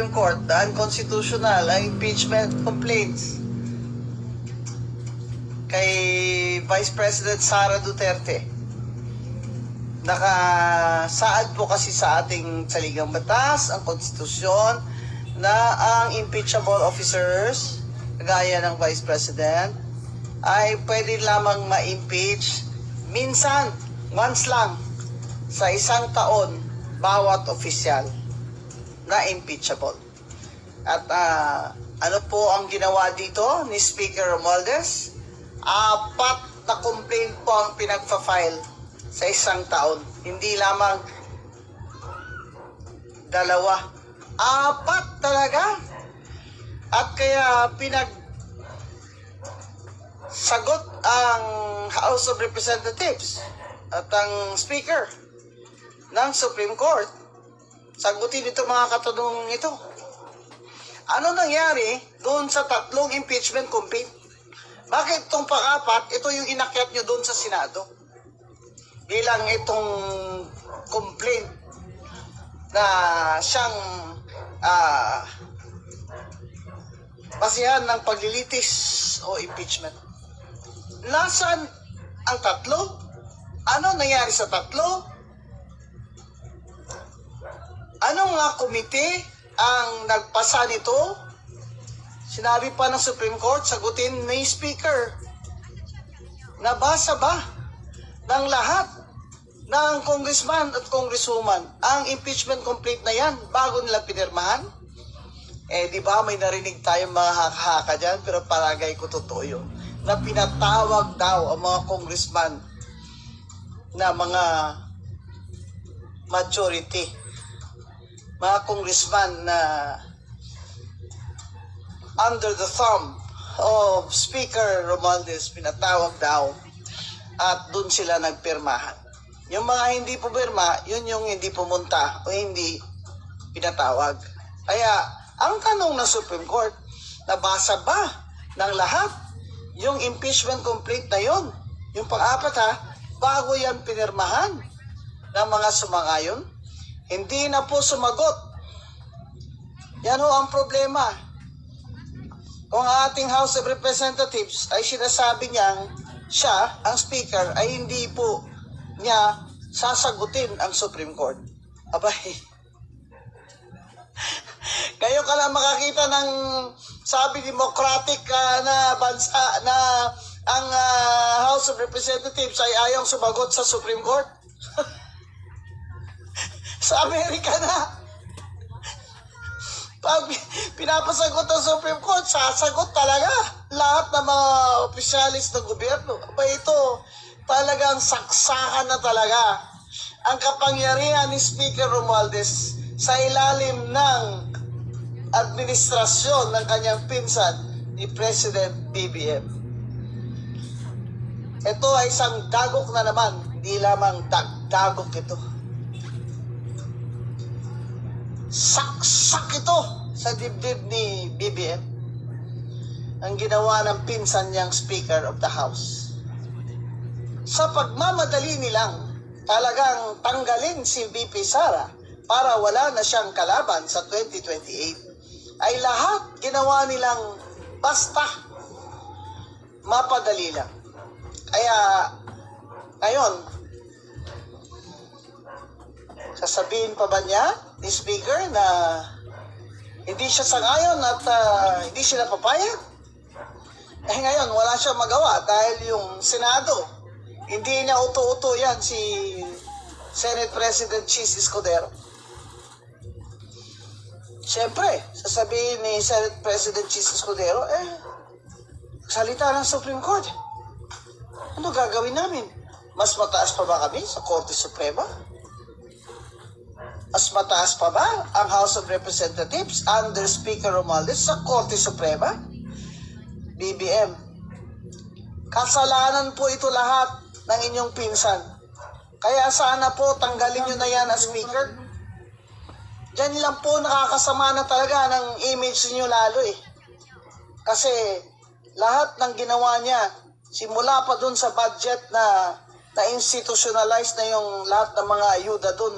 Supreme Court na unconstitutional ang impeachment complaints kay Vice President Sara Duterte. Nakasaad po kasi sa ating saligang batas, ang konstitusyon, na ang impeachable officers, gaya ng Vice President, ay pwede lamang ma-impeach minsan, once lang, sa isang taon, bawat opisyal na impeachable. At ano po ang ginawa dito ni Speaker Romualdez? 4 na complaint po ang pinagpa-file sa isang taon. Hindi lamang 2. 4 talaga. At kaya sagot ang House of Representatives at ang Speaker ng Supreme Court. Sagutin ito mga katanungan ito. Ano nangyari doon sa 3 impeachment complaint? Bakit itong pang-4, ito yung inakyat nyo doon sa Senado? Bilang itong complaint na siyang basihan ng paglilitis o impeachment. Nasaan ang 3? Ano nangyari sa 3? Anong komite ang nagpasa nito? Sinabi pa ng Supreme Court, sagutin ni Speaker. Nabasa ba ng lahat ng congressman at congresswoman ang impeachment complaint na yan bago nila pinirmahan? Di ba may narinig tayong mga haka-haka dyan, pero palagay ko totoo yun, na pinatawag daw ang mga congressman na mga majority, mga congressman na under the thumb of Speaker Romualdez, pinatawag daw at dun sila nagpirmahan. Yung mga hindi pumirma, yun yung hindi pumunta o hindi pinatawag. Kaya, ang tanong ng Supreme Court, nabasa ba ng lahat yung impeachment complaint na yun? Yung pang-4 bago yan pinirmahan ng mga sumangayon? Hindi na po sumagot. Yan ho ang problema. Kung ating House of Representatives ay sinasabi niyang siya, ang Speaker, ay hindi po niya sasagutin ang Supreme Court. Abay, kayo ka lang makakita ng sabi democratic na bansa na ang House of Representatives ay ayaw sumagot sa Supreme Court. Sa Amerika na, pag pinapasagot ang Supreme Court, sasagot talaga lahat ng mga opisyalis ng gobyerno. Aba, ito talagang saksakan na talaga ang kapangyarihan ni Speaker Romualdez sa ilalim ng administrasyon ng kanyang pinsan ni President BBM. Ito ay isang dagok na naman, hindi lamang dagok ito. Saksak ito sa dibdib ni BBM ang ginawa ng pinsan niyang Speaker of the House. Sa pagmamadali nilang talagang tanggalin si VP Sara para wala na siyang kalaban sa 2028, ay lahat ginawa nilang basta mapadali lang. Kaya ngayon, sasabihin pa ba niya ni Speaker na hindi siya sangayon at hindi siya napapayag? Ngayon, wala siyang magawa dahil yung Senado, hindi niya uto-uto yan si Senate President Chis Escudero. Siyempre, sasabihin ni Senate President Chis Escudero, salita ng Supreme Court. Ano gagawin namin? Mas mataas pa ba kami sa Korte Suprema? Mas mataas pa ba ang House of Representatives under Speaker Romualdez sa Korte Suprema? BBM, kasalanan po ito lahat ng inyong pinsan. Kaya sana po tanggalin nyo na yan as Speaker. Diyan lang po nakakasama na talaga ng image niyo lalo eh. Kasi lahat ng ginawa niya, simula pa dun sa budget na institutionalize na yung lahat ng mga ayuda dun.